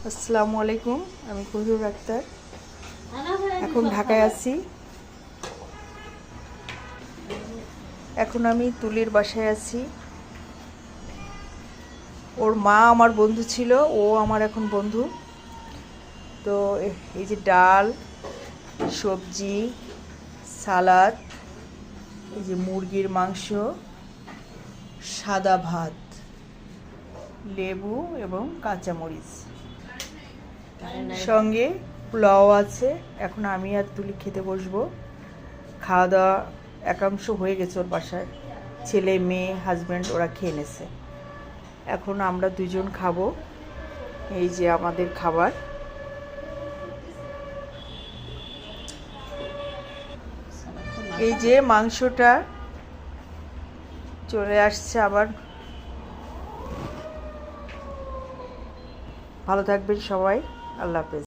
আসসালামু আলাইকুম, আমি কোহিনুর আক্তার। এখন ঢাকায় আছি। এখন আমি তুলির বাসায় আছি। ওর মা আমার বন্ধু ছিল, ও আমার এখন বন্ধু। তো এই যে ডাল, সবজি, সালাদ, এই যে মুরগির মাংস, সাদা ভাত, লেবু এবং কাঁচামরিচ, সঙ্গে পোলাও আছে। এখন আমি আর তুলি খেতে বসবো। খাওয়া দাওয়া একাংশ হয়ে গেছে ওর বাসায়, ছেলে মেয়ে হাজব্যান্ড ওরা খেয়ে নেছে। এখন আমরা দুজন খাবো। এই যে আমাদের খাবার। এই যে মাংসটা চলে আসছে আবার। ভালো থাকবেন সবাই, আল্লাহ হাফেজ।